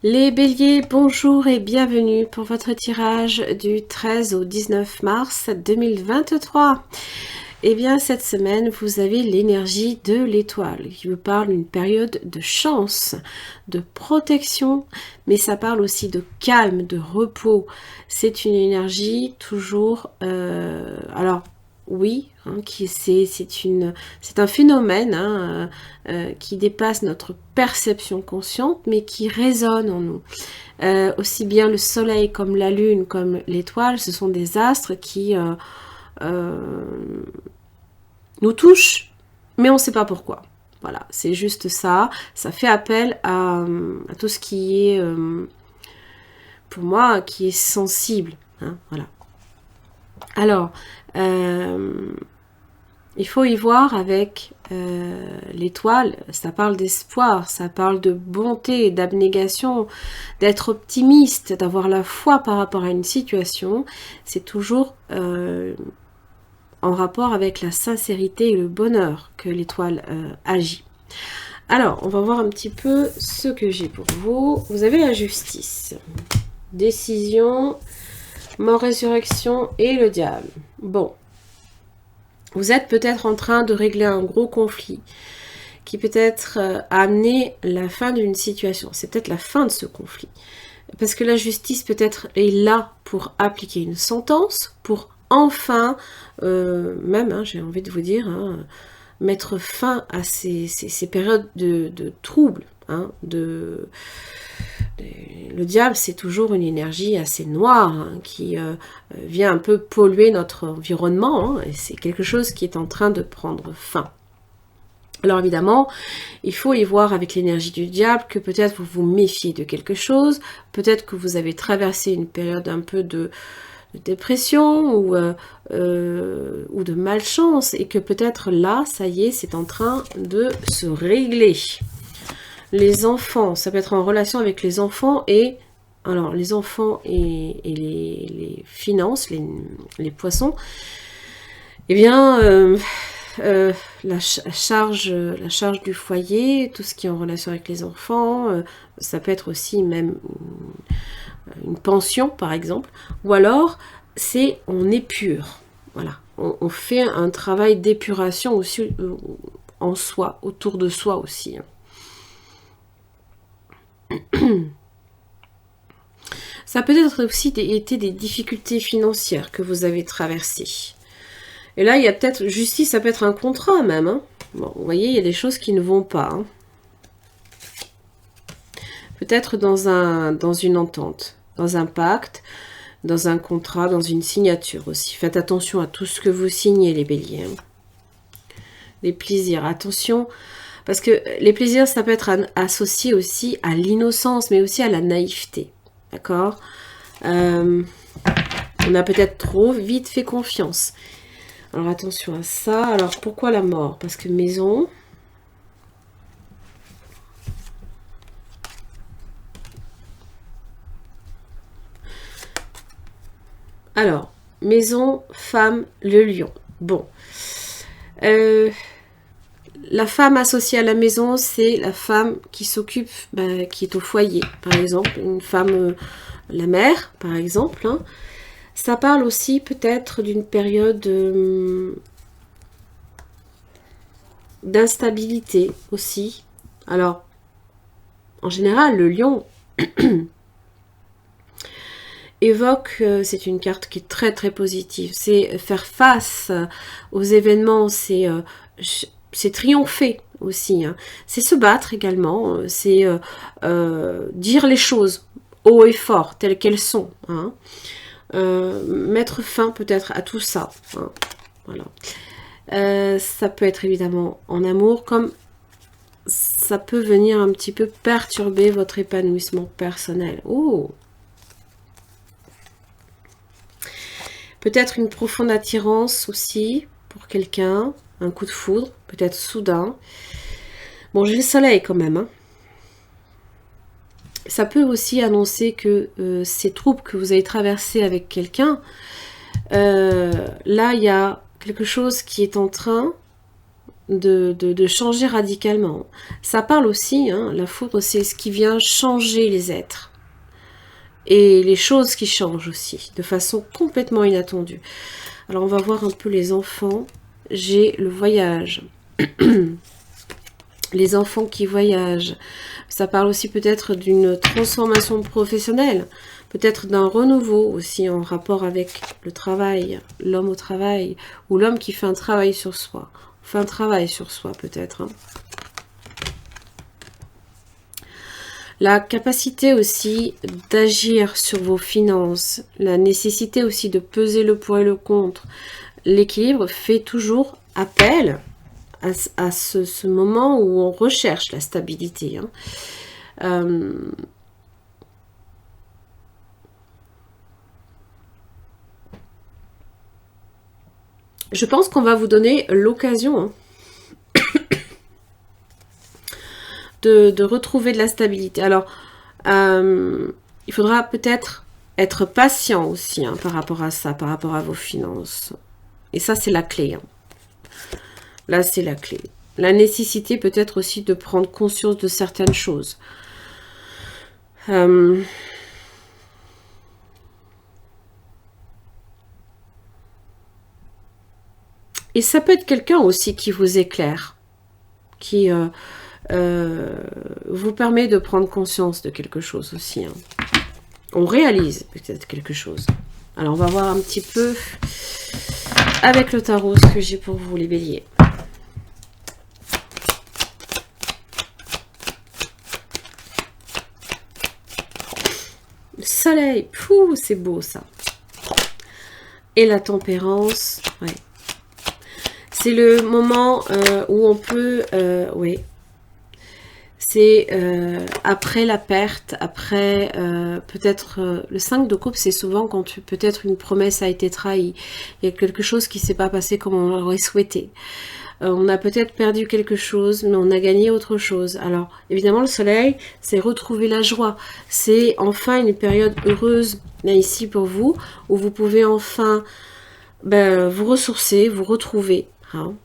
Les béliers, bonjour et bienvenue pour votre tirage du 13 au 19 mars 2023. Eh bien, cette semaine, vous avez l'énergie de l'étoile qui vous parle d'une période de chance, de protection, mais ça parle aussi de calme, de repos. C'est une énergie toujours... alors, oui, hein, c'est un phénomène qui dépasse notre perception consciente, mais qui résonne en nous. Aussi bien le soleil comme la lune, comme l'étoile, ce sont des astres qui nous touchent, mais on ne sait pas pourquoi. Voilà, c'est juste ça. Ça fait appel à tout ce qui est, pour moi, qui est sensible. Hein, voilà. Alors, il faut y voir avec l'étoile, ça parle d'espoir, ça parle de bonté, d'abnégation, d'être optimiste, d'avoir la foi par rapport à une situation. C'est toujours en rapport avec la sincérité et le bonheur que l'étoile agit. Alors, on va voir un petit peu ce que j'ai pour vous. Vous avez la justice, décision, mort, résurrection et le diable. Bon. Vous êtes peut-être en train de régler un gros conflit qui peut-être a amené la fin d'une situation. C'est peut-être la fin de ce conflit. Parce que la justice peut-être est là pour appliquer une sentence, pour enfin, j'ai envie de vous dire, mettre fin à ces périodes de troubles. Le diable, c'est toujours une énergie assez noire qui vient un peu polluer notre environnement, et c'est quelque chose qui est en train de prendre fin. Alors évidemment, il faut y voir avec l'énergie du diable que peut-être vous vous méfiez de quelque chose, peut-être que vous avez traversé une période un peu de dépression ou de malchance, et que peut-être là, ça y est, c'est en train de se régler. Les enfants, ça peut être en relation avec les enfants et... Alors, les enfants et les finances, les poissons, eh bien, la charge du foyer, tout ce qui est en relation avec les enfants, ça peut être aussi même une pension, par exemple, ou alors, on épure, voilà. On fait un travail d'épuration aussi en soi, autour de soi aussi. Ça peut être aussi été des difficultés financières que vous avez traversées. Et là, il y a peut-être justice, ça peut être un contrat même. Hein. Bon, vous voyez, il y a des choses qui ne vont pas. Hein. Peut-être dans une entente, dans un pacte, dans un contrat, dans une signature aussi. Faites attention à tout ce que vous signez, les béliers. Hein. Les plaisirs, attention. Parce que les plaisirs, ça peut être associé aussi à l'innocence, mais aussi à la naïveté. D'accord ? On a peut-être trop vite fait confiance. Alors attention à ça. Alors pourquoi la mort? Parce que maison... Alors, maison, femme, le lion. Bon. La femme associée à la maison, c'est la femme qui s'occupe, qui est au foyer, par exemple. Une femme, la mère, par exemple. Hein. Ça parle aussi peut-être d'une période d'instabilité aussi. Alors, en général, le lion évoque, c'est une carte qui est très très positive. C'est faire face aux événements, c'est triompher aussi. Hein. C'est se battre également. C'est dire les choses haut et fort, telles qu'elles sont. Hein. Mettre fin peut-être à tout ça. Hein. Voilà. Ça peut être évidemment en amour, comme ça peut venir un petit peu perturber votre épanouissement personnel. Oh! Peut-être une profonde attirance aussi pour quelqu'un, un coup de foudre, peut-être soudain. Bon, j'ai le soleil quand même. Hein. Ça peut aussi annoncer que ces troubles que vous avez traversés avec quelqu'un, là, il y a quelque chose qui est en train de changer radicalement. Ça parle aussi, hein, la foudre, c'est ce qui vient changer les êtres. Et les choses qui changent aussi, de façon complètement inattendue. Alors on va voir un peu les enfants. J'ai le voyage. Les enfants qui voyagent. Ça parle aussi peut-être d'une transformation professionnelle. Peut-être d'un renouveau aussi en rapport avec le travail. L'homme au travail. Ou l'homme qui fait un travail sur soi. Fait un travail sur soi peut-être. Hein. La capacité aussi d'agir sur vos finances, la nécessité aussi de peser le pour et le contre. L'équilibre fait toujours appel à ce moment où on recherche la stabilité. Hein. Je pense qu'on va vous donner l'occasion hein, de retrouver de la stabilité. Alors, il faudra peut-être être patient aussi hein, par rapport à ça, par rapport à vos finances. Et ça, c'est la clé. Hein. Là, c'est la clé. La nécessité peut-être aussi de prendre conscience de certaines choses. Et ça peut être quelqu'un aussi qui vous éclaire, qui vous permet de prendre conscience de quelque chose aussi. Hein. On réalise peut-être quelque chose. Alors, on va voir un petit peu avec le tarot ce que j'ai pour vous, les béliers. Le soleil, c'est beau ça. Et la tempérance, ouais. C'est le moment où on peut, oui, c'est après la perte, après peut-être le 5 de coupe, c'est souvent quand peut-être une promesse a été trahie. Il y a quelque chose qui ne s'est pas passé comme on l'aurait souhaité. On a peut-être perdu quelque chose, mais on a gagné autre chose. Alors, évidemment, le soleil, c'est retrouver la joie. C'est enfin une période heureuse, là, ici, pour vous, où vous pouvez enfin vous ressourcer, vous retrouver. Hein.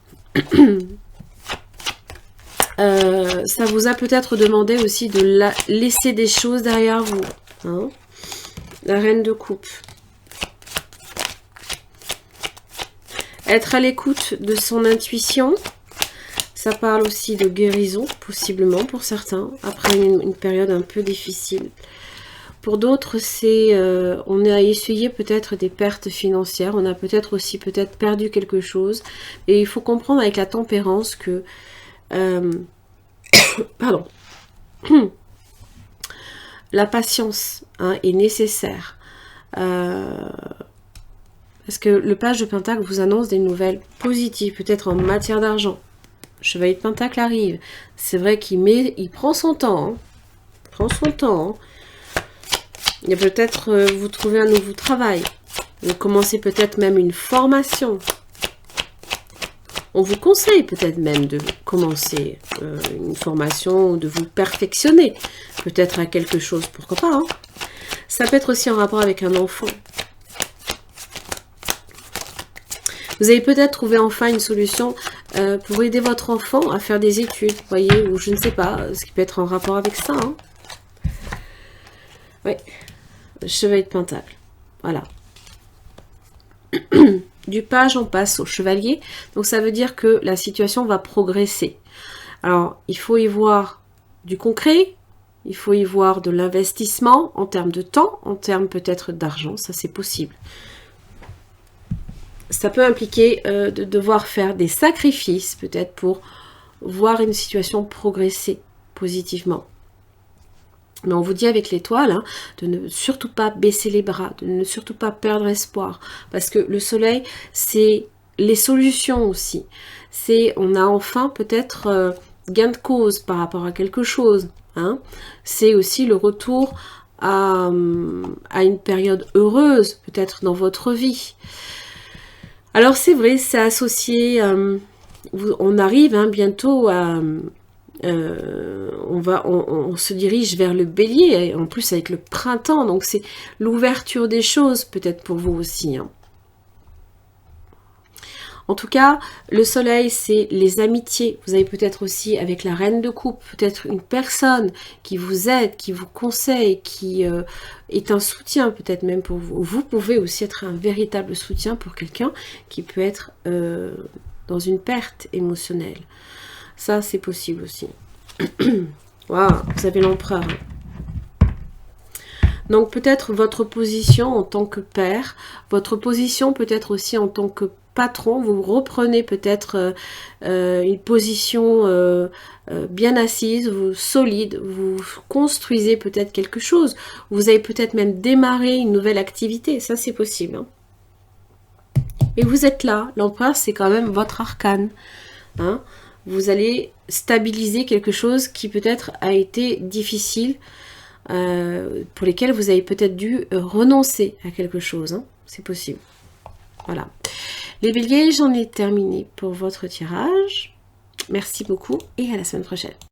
Ça vous a peut-être demandé aussi de laisser des choses derrière vous. Hein. La reine de coupe. Être à l'écoute de son intuition. Ça parle aussi de guérison, possiblement pour certains, après une période un peu difficile. Pour d'autres, c'est on a essuyé peut-être des pertes financières, on a peut-être aussi perdu quelque chose. Et il faut comprendre avec la tempérance que pardon. La patience hein, est nécessaire. Parce que le page de Pentacle vous annonce des nouvelles positives, peut-être en matière d'argent. Chevalier de Pentacle arrive. C'est vrai qu'il prend son temps. Hein. Il prend son temps. Hein. Il y a peut-être vous trouvez un nouveau travail. Vous commencez peut-être même une formation. On vous conseille peut-être même de commencer une formation ou de vous perfectionner. Peut-être à quelque chose, pourquoi pas. Hein. Ça peut être aussi en rapport avec un enfant. Vous avez peut-être trouvé enfin une solution pour aider votre enfant à faire des études, vous voyez, ou je ne sais pas, ce qui peut être en rapport avec ça. Hein. Oui, Chevalier de Pentacle, voilà. Du page, on passe au chevalier, donc ça veut dire que la situation va progresser. Alors, il faut y voir du concret, il faut y voir de l'investissement en termes de temps, en termes peut-être d'argent, ça c'est possible. Ça peut impliquer de devoir faire des sacrifices, peut-être, pour voir une situation progresser positivement. Mais on vous dit avec l'étoile, hein, de ne surtout pas baisser les bras, de ne surtout pas perdre espoir. Parce que le soleil, c'est les solutions aussi. C'est, on a enfin peut-être gain de cause par rapport à quelque chose. Hein. C'est aussi le retour à une période heureuse, peut-être dans votre vie. Alors c'est vrai, c'est associé, on arrive hein, bientôt à, on se dirige vers le bélier, en plus avec le printemps, donc c'est l'ouverture des choses peut-être pour vous aussi. Hein. En tout cas, le soleil, c'est les amitiés. Vous avez peut-être aussi avec la reine de coupe, peut-être une personne qui vous aide, qui vous conseille, qui est un soutien peut-être même pour vous. Vous pouvez aussi être un véritable soutien pour quelqu'un qui peut être dans une perte émotionnelle. Ça, c'est possible aussi. Waouh, vous avez l'empereur. Donc peut-être votre position en tant que père, votre position peut-être aussi en tant que patron, vous reprenez peut-être une position bien assise, solide, vous construisez peut-être quelque chose, vous avez peut-être même démarré une nouvelle activité, ça c'est possible. Hein. Et vous êtes là, l'empereur c'est quand même votre arcane. Hein. Vous allez stabiliser quelque chose qui peut-être a été difficile, pour lesquels vous avez peut-être dû renoncer à quelque chose. Hein. C'est possible. Voilà. Les béliers, j'en ai terminé pour votre tirage. Merci beaucoup et à la semaine prochaine.